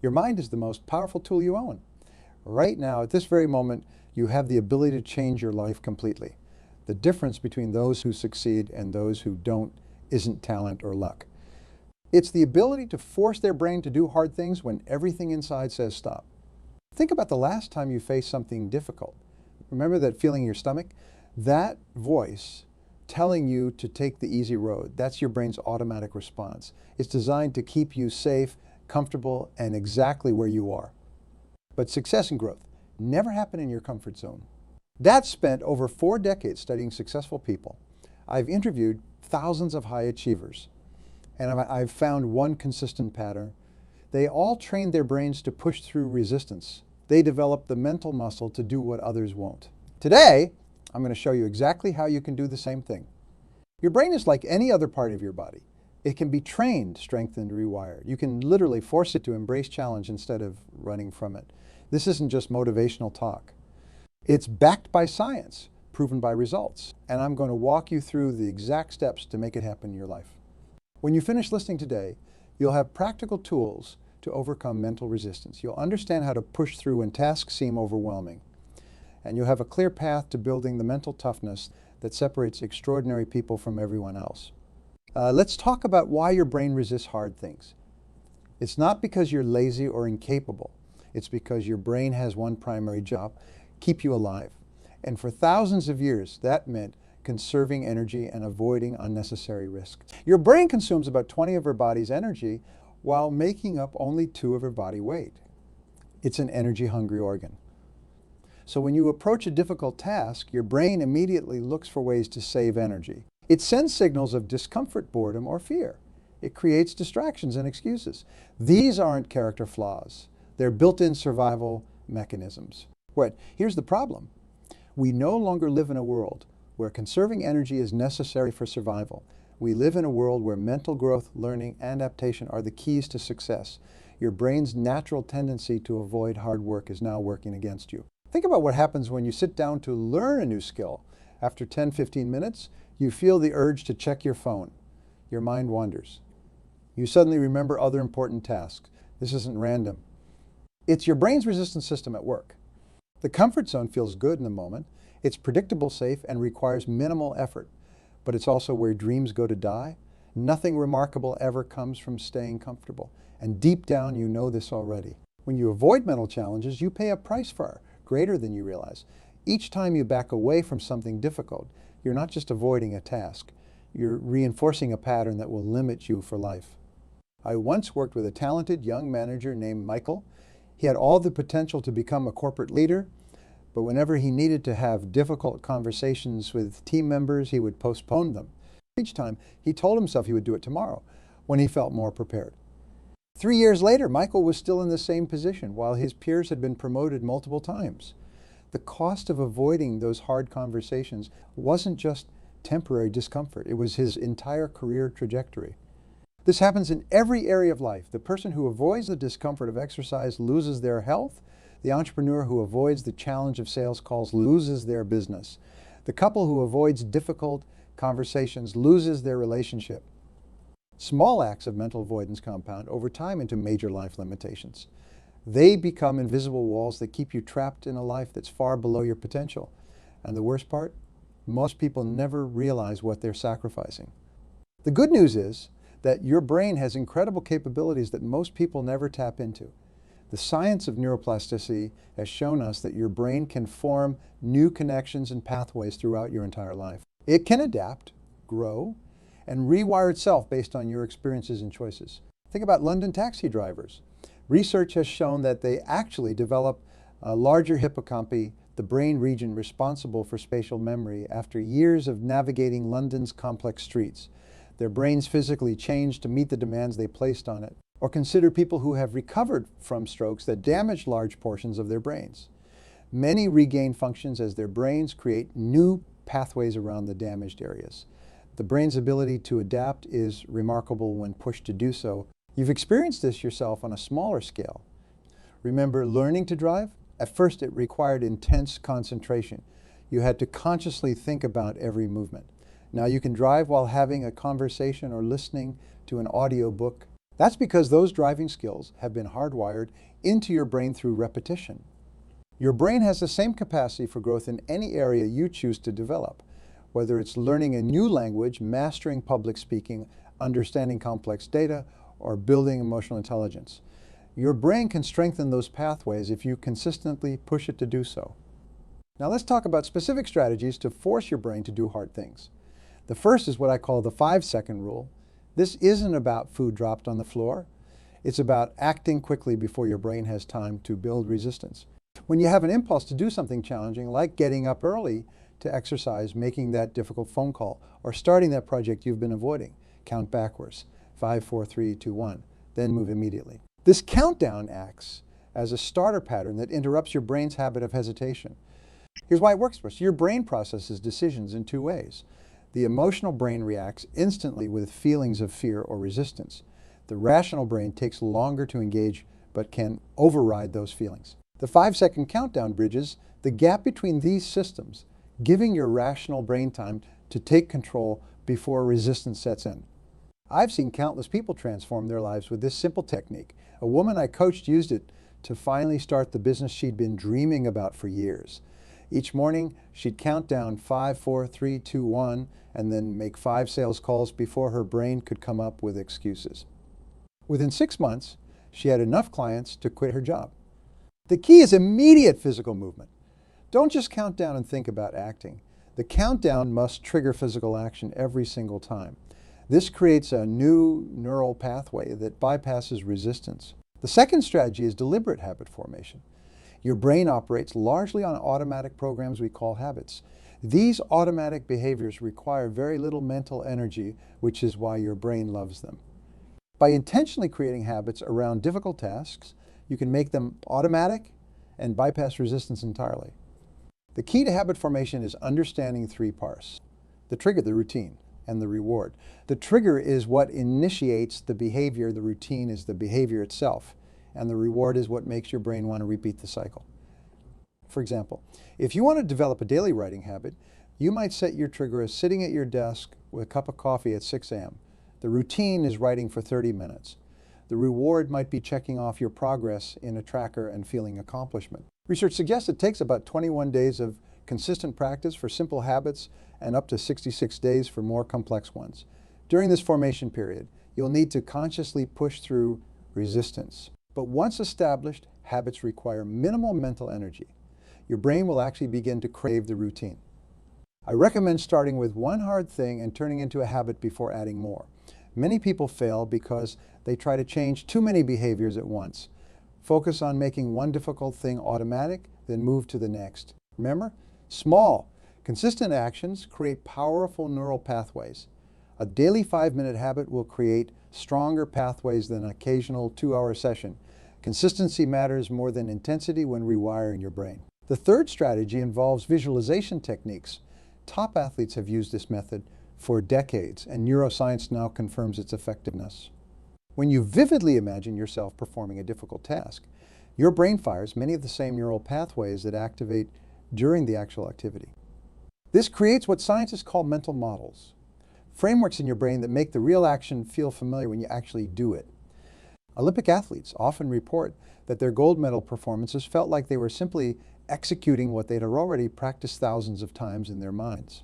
Your mind is the most powerful tool you own. Right now, at this very moment, you have the ability to change your life completely. The difference between those who succeed and those who don't isn't talent or luck. It's the ability to force their brain to do hard things when everything inside says stop. Think about the last time you faced something difficult. Remember that feeling in your stomach? That voice telling you to take the easy road, that's your brain's automatic response. It's designed to keep you safe, comfortable, and exactly where you are. But success and growth never happen in your comfort zone. Dad spent over 4 decades studying successful people. I've interviewed thousands of high achievers, and I've found one consistent pattern. They all trained their brains to push through resistance. They developed the mental muscle to do what others won't. Today, I'm going to show you exactly how you can do the same thing. Your brain is like any other part of your body. It can be trained, strengthened, rewired. You can literally force it to embrace challenge instead of running from it. This isn't just motivational talk. It's backed by science, proven by results, and I'm going to walk you through the exact steps to make it happen in your life. When you finish listening today, you'll have practical tools to overcome mental resistance. You'll understand how to push through when tasks seem overwhelming. And you'll have a clear path to building the mental toughness that separates extraordinary people from everyone else. Let's talk about why your brain resists hard things. It's not because you're lazy or incapable. It's because your brain has one primary job: keep you alive. And for thousands of years, that meant conserving energy and avoiding unnecessary risk. Your brain consumes about 20 of your body's energy while making up only 2 of your body weight. It's an energy-hungry organ. So when you approach a difficult task, your brain immediately looks for ways to save energy. It sends signals of discomfort, boredom, or fear. It creates distractions and excuses. These aren't character flaws. They're built-in survival mechanisms. Here's the problem. We no longer live in a world where conserving energy is necessary for survival. We live in a world where mental growth, learning, and adaptation are the keys to success. Your brain's natural tendency to avoid hard work is now working against you. Think about what happens when you sit down to learn a new skill. After 10-15 minutes, you feel the urge to check your phone. Your mind wanders. You suddenly remember other important tasks. This isn't random. It's your brain's resistance system at work. The comfort zone feels good in the moment. It's predictable, safe, and requires minimal effort. But it's also where dreams go to die. Nothing remarkable ever comes from staying comfortable. And deep down, you know this already. When you avoid mental challenges, you pay a price far greater than you realize. Each time you back away from something difficult, you're not just avoiding a task. You're reinforcing a pattern that will limit you for life. I once worked with a talented young manager named Michael. He had all the potential to become a corporate leader, but whenever he needed to have difficult conversations with team members, he would postpone them. Each time, he told himself he would do it tomorrow when he felt more prepared. 3 years later, Michael was still in the same position while his peers had been promoted multiple times. The cost of avoiding those hard conversations wasn't just temporary discomfort. It was his entire career trajectory. This happens in every area of life. The person who avoids the discomfort of exercise loses their health. The entrepreneur who avoids the challenge of sales calls loses their business. The couple who avoids difficult conversations loses their relationship. Small acts of mental avoidance compound over time into major life limitations. They become invisible walls that keep you trapped in a life that's far below your potential. And the worst part? Most people never realize what they're sacrificing. The good news is that your brain has incredible capabilities that most people never tap into. The science of neuroplasticity has shown us that your brain can form new connections and pathways throughout your entire life. It can adapt, grow, and rewire itself based on your experiences and choices. Think about London taxi drivers. Research has shown that they actually develop a larger hippocampi, the brain region responsible for spatial memory, after years of navigating London's complex streets. Their brains physically changed to meet the demands they placed on it. Or consider people who have recovered from strokes that damaged large portions of their brains. Many regain functions as their brains create new pathways around the damaged areas. The brain's ability to adapt is remarkable when pushed to do so. You've experienced this yourself on a smaller scale. Remember learning to drive? At first it required intense concentration. You had to consciously think about every movement. Now you can drive while having a conversation or listening to an audio book. That's because those driving skills have been hardwired into your brain through repetition. Your brain has the same capacity for growth in any area you choose to develop, whether it's learning a new language, mastering public speaking, understanding complex data, or building emotional intelligence. Your brain can strengthen those pathways if you consistently push it to do so. Now let's talk about specific strategies to force your brain to do hard things. The first is what I call the 5-second rule. This isn't about food dropped on the floor. It's about acting quickly before your brain has time to build resistance. When you have an impulse to do something challenging, like getting up early to exercise, making that difficult phone call, or starting that project you've been avoiding, count backwards. 5, 4, 3, 2, 1. Then move immediately. This countdown acts as a starter pattern that interrupts your brain's habit of hesitation. Here's why it works for us. Your brain processes decisions in two ways. The emotional brain reacts instantly with feelings of fear or resistance. The rational brain takes longer to engage but can override those feelings. The 5-second countdown bridges the gap between these systems, giving your rational brain time to take control before resistance sets in. I've seen countless people transform their lives with this simple technique. A woman I coached used it to finally start the business she'd been dreaming about for years. Each morning, she'd count down 5, 4, 3, 2, 1, and then make 5 sales calls before her brain could come up with excuses. Within 6 months, she had enough clients to quit her job. The key is immediate physical movement. Don't just count down and think about acting. The countdown must trigger physical action every single time. This creates a new neural pathway that bypasses resistance. The second strategy is deliberate habit formation. Your brain operates largely on automatic programs we call habits. These automatic behaviors require very little mental energy, which is why your brain loves them. By intentionally creating habits around difficult tasks, you can make them automatic and bypass resistance entirely. The key to habit formation is understanding 3 parts: the trigger, the routine, and the reward. The trigger is what initiates the behavior, the routine is the behavior itself, and the reward is what makes your brain want to repeat the cycle. For example, if you want to develop a daily writing habit, you might set your trigger as sitting at your desk with a cup of coffee at 6 a.m. The routine is writing for 30 minutes. The reward might be checking off your progress in a tracker and feeling accomplishment. Research suggests it takes about 21 days of consistent practice for simple habits and up to 66 days for more complex ones. During this formation period, you'll need to consciously push through resistance. But once established, habits require minimal mental energy. Your brain will actually begin to crave the routine. I recommend starting with one hard thing and turning into a habit before adding more. Many people fail because they try to change too many behaviors at once. Focus on making one difficult thing automatic, then move to the next. Remember, small, consistent actions create powerful neural pathways. A daily 5-minute habit will create stronger pathways than an occasional 2-hour session. Consistency matters more than intensity when rewiring your brain. The third strategy involves visualization techniques. Top athletes have used this method for decades, and neuroscience now confirms its effectiveness. When you vividly imagine yourself performing a difficult task, your brain fires many of the same neural pathways that activate during the actual activity. This creates what scientists call mental models, frameworks in your brain that make the real action feel familiar when you actually do it. Olympic athletes often report that their gold medal performances felt like they were simply executing what they'd already practiced thousands of times in their minds.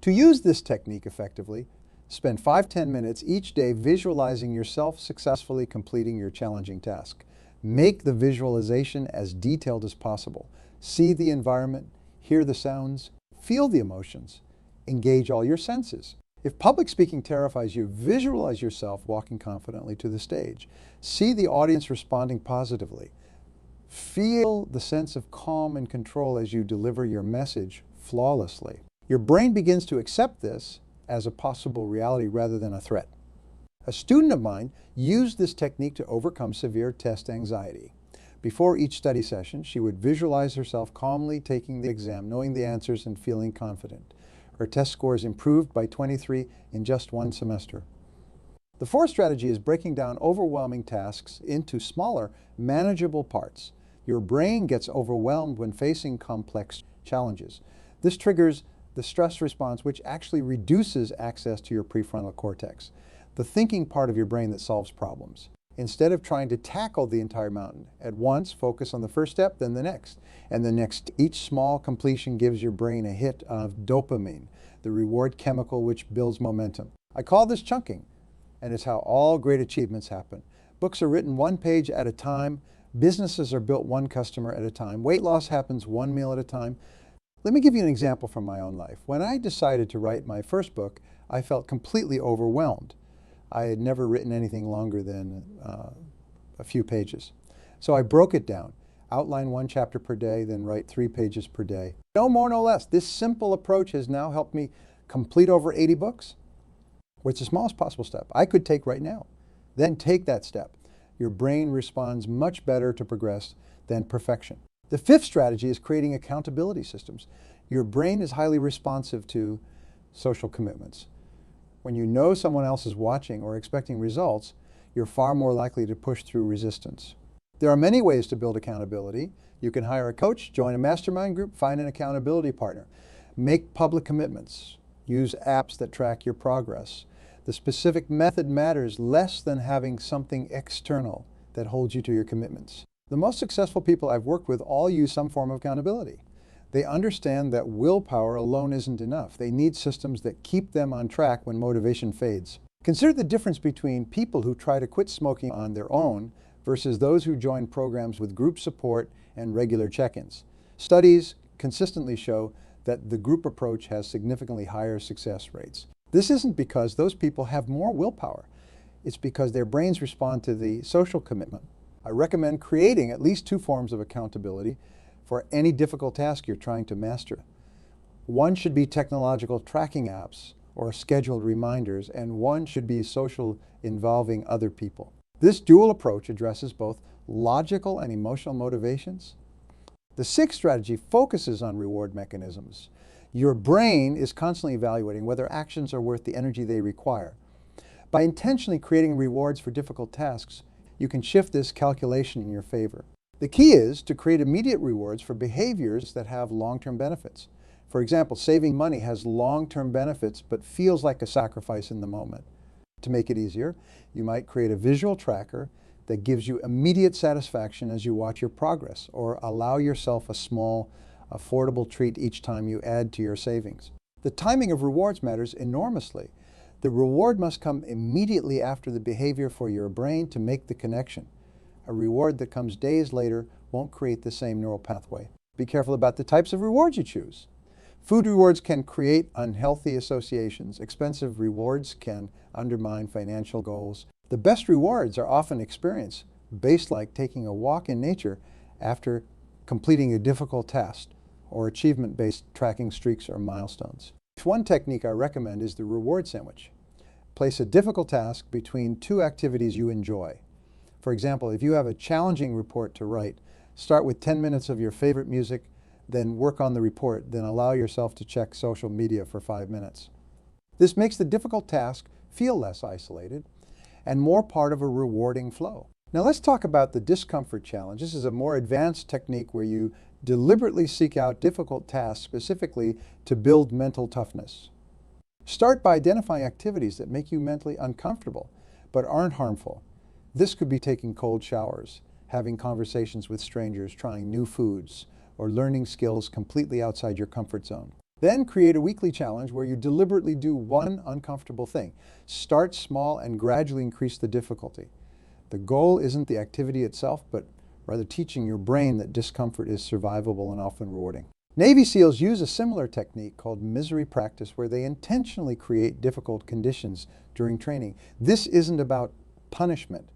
To use this technique effectively, spend 5-10 minutes each day visualizing yourself successfully completing your challenging task. Make the visualization as detailed as possible. See the environment, hear the sounds, feel the emotions, engage all your senses. If public speaking terrifies you, visualize yourself walking confidently to the stage. See the audience responding positively. Feel the sense of calm and control as you deliver your message flawlessly. Your brain begins to accept this as a possible reality rather than a threat. A student of mine used this technique to overcome severe test anxiety. Before each study session, she would visualize herself calmly taking the exam, knowing the answers and feeling confident. Her test scores improved by 23 in just 1 semester. The fourth strategy is breaking down overwhelming tasks into smaller, manageable parts. Your brain gets overwhelmed when facing complex challenges. This triggers the stress response, which actually reduces access to your prefrontal cortex. the thinking part of your brain that solves problems. Instead of trying to tackle the entire mountain at once, focus on the first step, then the next, and the next. Each small completion gives your brain a hit of dopamine, the reward chemical which builds momentum. I call this chunking, and it's how all great achievements happen. Books are written one page at a time. Businesses are built one customer at a time. Weight loss happens one meal at a time. Let me give you an example from my own life. When I decided to write my first book, I felt completely overwhelmed. I had never written anything longer than a few pages. So I broke it down, outline one chapter per day, then write 3 pages per day. No more, no less. This simple approach has now helped me complete over 80 books. What's the smallest possible step I could take right now? Then take that step. Your brain responds much better to progress than perfection. The 5th strategy is creating accountability systems. Your brain is highly responsive to social commitments. When you know someone else is watching or expecting results, you're far more likely to push through resistance. There are many ways to build accountability. You can hire a coach, join a mastermind group, find an accountability partner. Make public commitments. Use apps that track your progress. The specific method matters less than having something external that holds you to your commitments. The most successful people I've worked with all use some form of accountability. They understand that willpower alone isn't enough. They need systems that keep them on track when motivation fades. Consider the difference between people who try to quit smoking on their own versus those who join programs with group support and regular check-ins. Studies consistently show that the group approach has significantly higher success rates. This isn't because those people have more willpower. It's because their brains respond to the social commitment. I recommend creating at least 2 forms of accountability for any difficult task you're trying to master. One should be technological tracking apps or scheduled reminders, and one should be social involving other people. This dual approach addresses both logical and emotional motivations. The 6th strategy focuses on reward mechanisms. Your brain is constantly evaluating whether actions are worth the energy they require. By intentionally creating rewards for difficult tasks, you can shift this calculation in your favor. The key is to create immediate rewards for behaviors that have long-term benefits. For example, saving money has long-term benefits but feels like a sacrifice in the moment. To make it easier, you might create a visual tracker that gives you immediate satisfaction as you watch your progress, or allow yourself a small, affordable treat each time you add to your savings. The timing of rewards matters enormously. The reward must come immediately after the behavior for your brain to make the connection. A reward that comes days later won't create the same neural pathway. Be careful about the types of rewards you choose. Food rewards can create unhealthy associations. Expensive rewards can undermine financial goals. The best rewards are often experience-based, like taking a walk in nature after completing a difficult task, or achievement-based tracking streaks or milestones. One technique I recommend is the reward sandwich. Place a difficult task between 2 activities you enjoy. For example, if you have a challenging report to write, start with 10 minutes of your favorite music, then work on the report, then allow yourself to check social media for 5 minutes. This makes the difficult task feel less isolated and more part of a rewarding flow. Now let's talk about the discomfort challenge. This is a more advanced technique where you deliberately seek out difficult tasks specifically to build mental toughness. Start by identifying activities that make you mentally uncomfortable but aren't harmful. This could be taking cold showers, having conversations with strangers, trying new foods, or learning skills completely outside your comfort zone. Then create a weekly challenge where you deliberately do one uncomfortable thing. Start small and gradually increase the difficulty. The goal isn't the activity itself, but rather teaching your brain that discomfort is survivable and often rewarding. Navy SEALs use a similar technique called misery practice, where they intentionally create difficult conditions during training. This isn't about punishment.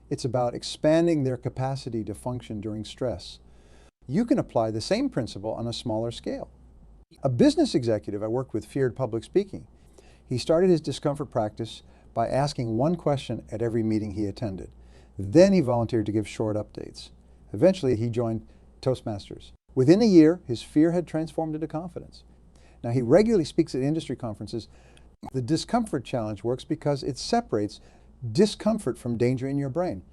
It's about expanding their capacity to function during stress. You can apply the same principle on a smaller scale. A business executive I worked with feared public speaking. He started his discomfort practice by asking one question at every meeting he attended. Then he volunteered to give short updates. Eventually, he joined Toastmasters. Within a year, his fear had transformed into confidence. Now, he regularly speaks at industry conferences. The discomfort challenge works because it separates discomfort from danger in your brain.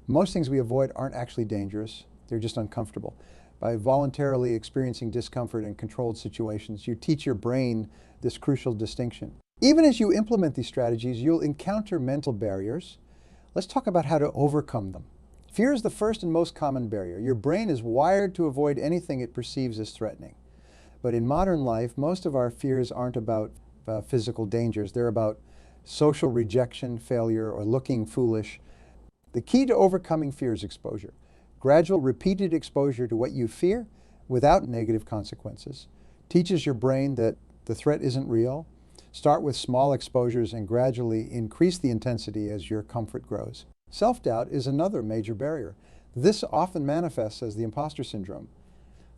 Most things we avoid aren't actually dangerous. They're just uncomfortable. By voluntarily experiencing discomfort in controlled situations, you teach your brain this crucial distinction. Even as you implement these strategies, you'll encounter mental barriers. Let's talk about how to overcome them. Fear is the first and most common barrier. Your brain is wired to avoid anything it perceives as threatening. But in modern life, most of our fears aren't about physical dangers. They're about social rejection, failure, or looking foolish. The key to overcoming fear is exposure. Gradual, repeated exposure to what you fear without negative consequences teaches your brain that the threat isn't real. Start with small exposures and gradually increase the intensity as your comfort grows. Self-doubt is another major barrier. This often manifests as the imposter syndrome,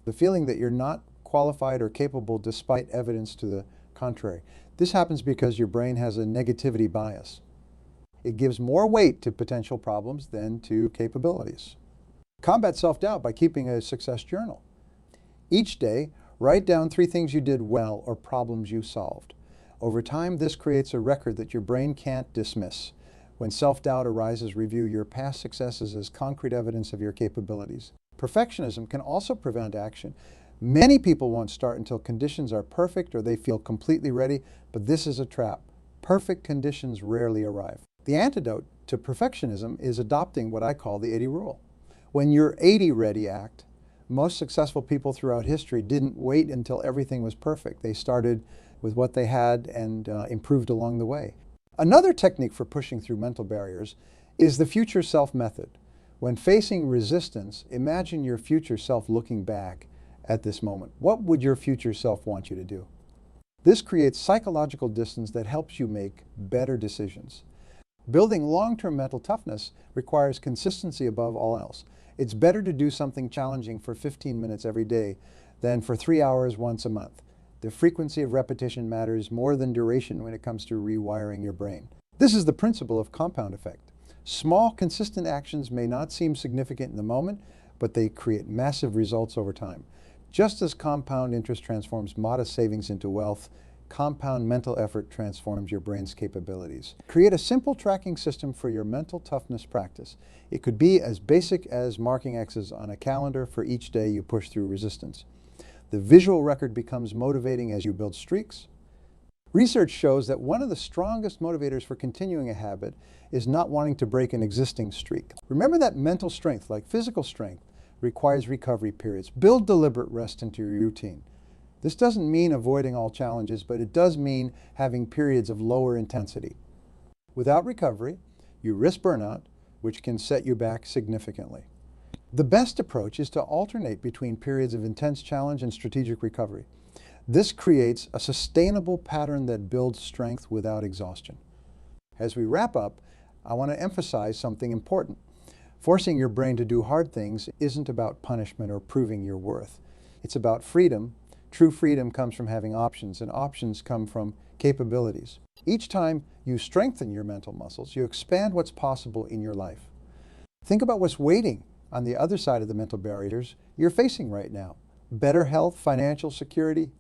the feeling that you're not qualified or capable despite evidence to the contrary. This happens because your brain has a negativity bias. It gives more weight to potential problems than to capabilities. Combat self-doubt by keeping a success journal. Each day, write down 3 things you did well or problems you solved. Over time, this creates a record that your brain can't dismiss. When self-doubt arises, review your past successes as concrete evidence of your capabilities. Perfectionism can also prevent action. Many people won't start until conditions are perfect or they feel completely ready, but this is a trap. Perfect conditions rarely arrive. The antidote to perfectionism is adopting what I call the 80 rule. When you're 80 ready act, most successful people throughout history didn't wait until everything was perfect. They started with what they had and improved along the way. Another technique for pushing through mental barriers is the future self method. When facing resistance, imagine your future self looking back at this moment. What would your future self want you to do? This creates psychological distance that helps you make better decisions. Building long-term mental toughness requires consistency above all else. It's better to do something challenging for 15 minutes every day than for 3 hours once a month. The frequency of repetition matters more than duration when it comes to rewiring your brain. This is the principle of compound effect. Small, consistent actions may not seem significant in the moment, but they create massive results over time. Just as compound interest transforms modest savings into wealth, compound mental effort transforms your brain's capabilities. Create a simple tracking system for your mental toughness practice. It could be as basic as marking X's on a calendar for each day you push through resistance. The visual record becomes motivating as you build streaks. Research shows that one of the strongest motivators for continuing a habit is not wanting to break an existing streak. Remember that mental strength, like physical strength, requires recovery periods. Build deliberate rest into your routine. This doesn't mean avoiding all challenges, but it does mean having periods of lower intensity. Without recovery, you risk burnout, which can set you back significantly. The best approach is to alternate between periods of intense challenge and strategic recovery. This creates a sustainable pattern that builds strength without exhaustion. As we wrap up, I want to emphasize something important. Forcing your brain to do hard things isn't about punishment or proving your worth. It's about freedom. True freedom comes from having options, and options come from capabilities. Each time you strengthen your mental muscles, you expand what's possible in your life. Think about what's waiting on the other side of the mental barriers you're facing right now. Better health, financial security,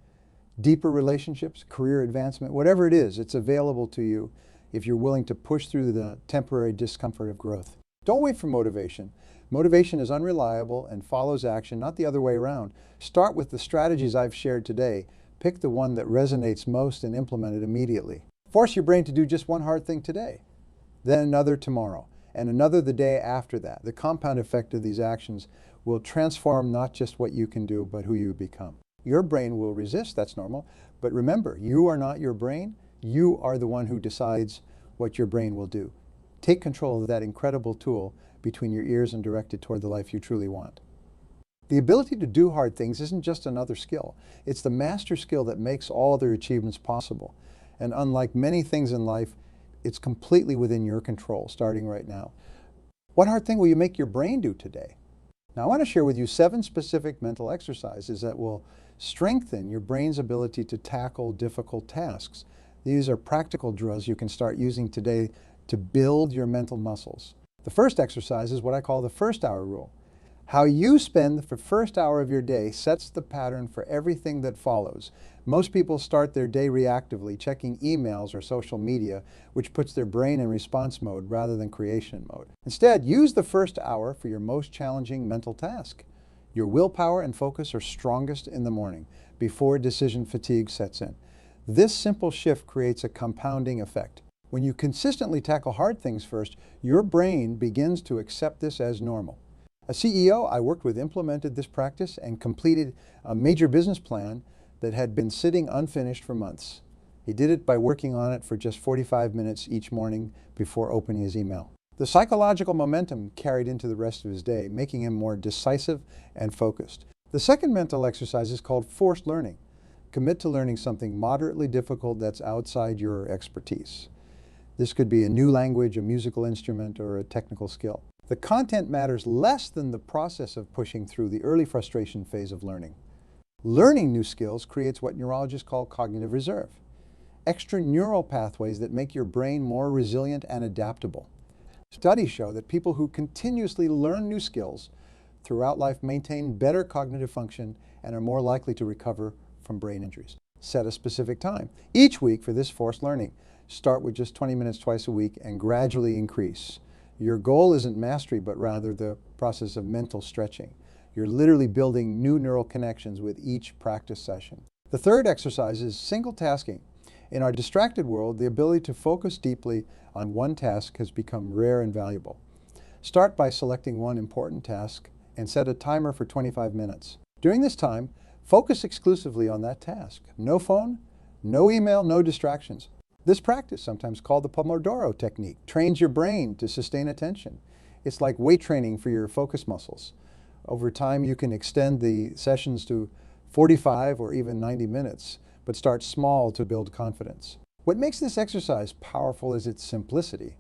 deeper relationships, career advancement, whatever it is, it's available to you if you're willing to push through the temporary discomfort of growth. Don't wait for motivation. Motivation is unreliable and follows action, not the other way around. Start with the strategies I've shared today. Pick the one that resonates most and implement it immediately. Force your brain to do just one hard thing today, then another tomorrow, and another the day after that. The compound effect of these actions will transform not just what you can do, but who you become. Your brain will resist, that's normal, but remember, you are not your brain. You are the one who decides what your brain will do. Take control of that incredible tool between your ears and direct it toward the life you truly want. The ability to do hard things isn't just another skill. It's the master skill that makes all other achievements possible. And unlike many things in life, it's completely within your control, starting right now. What hard thing will you make your brain do today? Now, I want to share with you 7 specific mental exercises that will strengthen your brain's ability to tackle difficult tasks. These are practical drills you can start using today to build your mental muscles. The first exercise is what I call the first hour rule. How you spend the first hour of your day sets the pattern for everything that follows. Most people start their day reactively, checking emails or social media, which puts their brain in response mode rather than creation mode. Instead, use the first hour for your most challenging mental task. Your willpower and focus are strongest in the morning, before decision fatigue sets in. This simple shift creates a compounding effect. When you consistently tackle hard things first, your brain begins to accept this as normal. A CEO I worked with implemented this practice and completed a major business plan that had been sitting unfinished for months. He did it by working on it for just 45 minutes each morning before opening his email. The psychological momentum carried into the rest of his day, making him more decisive and focused. The second mental exercise is called forced learning. Commit to learning something moderately difficult that's outside your expertise. This could be a new language, a musical instrument, or a technical skill. The content matters less than the process of pushing through the early frustration phase of learning. Learning new skills creates what neurologists call cognitive reserve, extra neural pathways that make your brain more resilient and adaptable. Studies show that people who continuously learn new skills throughout life maintain better cognitive function and are more likely to recover from brain injuries. Set a specific time each week for this forced learning. Start with just 20 minutes twice a week and gradually increase. Your goal isn't mastery, but rather the process of mental stretching. You're literally building new neural connections with each practice session. The third exercise is single tasking. In our distracted world, the ability to focus deeply on one task has become rare and valuable. Start by selecting one important task and set a timer for 25 minutes. During this time, focus exclusively on that task. No phone, no email, no distractions. This practice, sometimes called the Pomodoro technique, trains your brain to sustain attention. It's like weight training for your focus muscles. Over time, you can extend the sessions to 45 or even 90 minutes, but start small to build confidence. What makes this exercise powerful is its simplicity.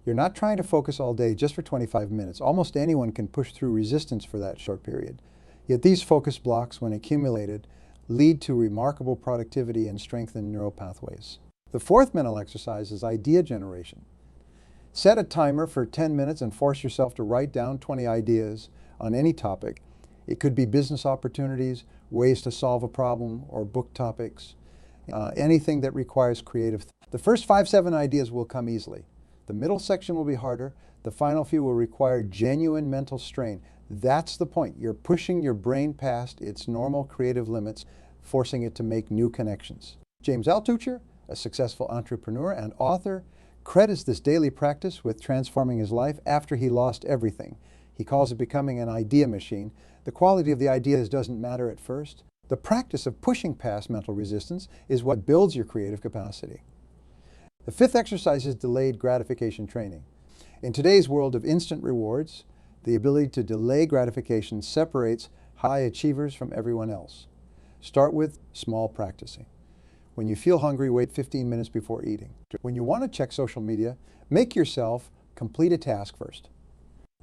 You're not trying to focus all day just for 25 minutes. Almost anyone can push through resistance for that short period. Yet these focus blocks, when accumulated, lead to remarkable productivity and strengthened neural pathways. The fourth mental exercise is idea generation. Set a timer for 10 minutes and force yourself to write down 20 ideas on any topic. It could be business opportunities, ways to solve a problem, or book topics. Anything that requires creative. The first 5-7 ideas will come easily. The middle section will be harder. The final few will require genuine mental strain. That's the point. You're pushing your brain past its normal creative limits, forcing it to make new connections. James Altucher, a successful entrepreneur and author, credits this daily practice with transforming his life after he lost everything. He calls it becoming an idea machine. The quality of the ideas doesn't matter at first. The practice of pushing past mental resistance is what builds your creative capacity. The fifth exercise is delayed gratification training. In today's world of instant rewards, the ability to delay gratification separates high achievers from everyone else. Start with small practicing. When you feel hungry, wait 15 minutes before eating. When you want to check social media, make yourself complete a task first.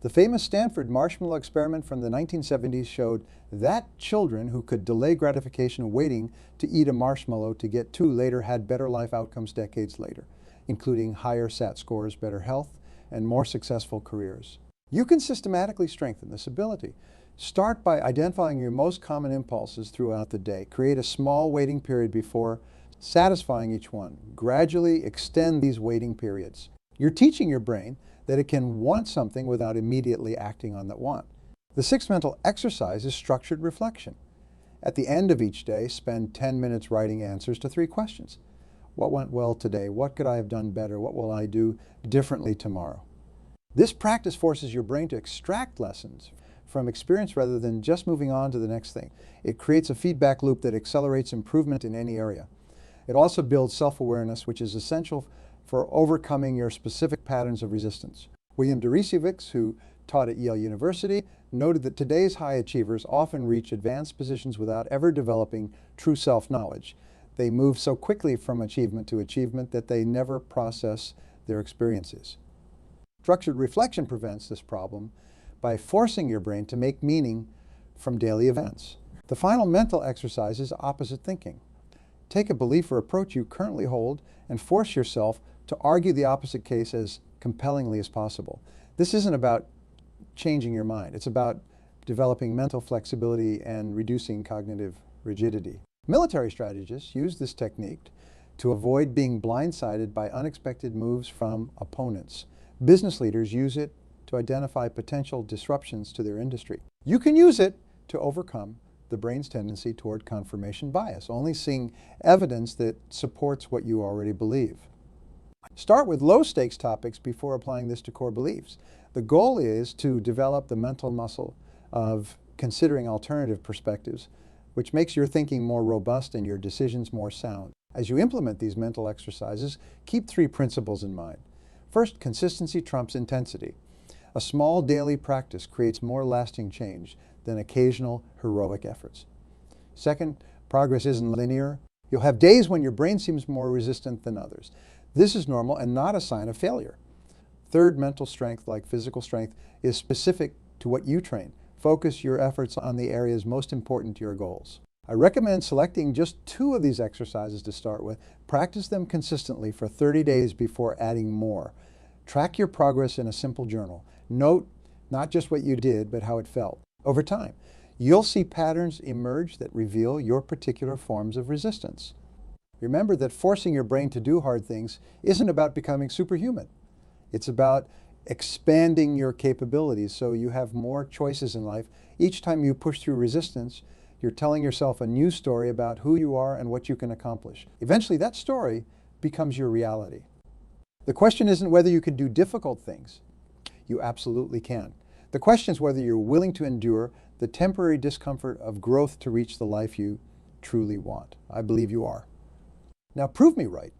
The famous Stanford marshmallow experiment from the 1970s showed that children who could delay gratification waiting to eat a marshmallow to get two later had better life outcomes decades later, including higher SAT scores, better health, and more successful careers. You can systematically strengthen this ability. Start by identifying your most common impulses throughout the day. Create a small waiting period before satisfying each one. Gradually extend these waiting periods. You're teaching your brain that it can want something without immediately acting on that want. The sixth mental exercise is structured reflection. At the end of each day, spend 10 minutes writing answers to 3 questions. What went well today? What could I have done better? What will I do differently tomorrow? This practice forces your brain to extract lessons from experience rather than just moving on to the next thing. It creates a feedback loop that accelerates improvement in any area. It also builds self-awareness, which is essential for overcoming your specific patterns of resistance. William Deresiewicz, who taught at Yale University, noted that today's high achievers often reach advanced positions without ever developing true self-knowledge. They move so quickly from achievement to achievement that they never process their experiences. Structured reflection prevents this problem by forcing your brain to make meaning from daily events. The final mental exercise is opposite thinking. Take a belief or approach you currently hold and force yourself to argue the opposite case as compellingly as possible. This isn't about changing your mind. It's about developing mental flexibility and reducing cognitive rigidity. Military strategists use this technique to avoid being blindsided by unexpected moves from opponents. Business leaders use it to identify potential disruptions to their industry. You can use it to overcome the brain's tendency toward confirmation bias, only seeing evidence that supports what you already believe. Start with low-stakes topics before applying this to core beliefs. The goal is to develop the mental muscle of considering alternative perspectives, which makes your thinking more robust and your decisions more sound. As you implement these mental exercises, keep 3 principles in mind. First, consistency trumps intensity. A small daily practice creates more lasting change than occasional heroic efforts. Second, progress isn't linear. You'll have days when your brain seems more resistant than others. This is normal and not a sign of failure. Third, mental strength, like physical strength, is specific to what you train. Focus your efforts on the areas most important to your goals. I recommend selecting just 2 of these exercises to start with. Practice them consistently for 30 days before adding more. Track your progress in a simple journal. Note not just what you did, but how it felt. Over time, you'll see patterns emerge that reveal your particular forms of resistance. Remember that forcing your brain to do hard things isn't about becoming superhuman. It's about expanding your capabilities so you have more choices in life. Each time you push through resistance, you're telling yourself a new story about who you are and what you can accomplish. Eventually, that story becomes your reality. The question isn't whether you can do difficult things. You absolutely can. The question is whether you're willing to endure the temporary discomfort of growth to reach the life you truly want. I believe you are. Now prove me right.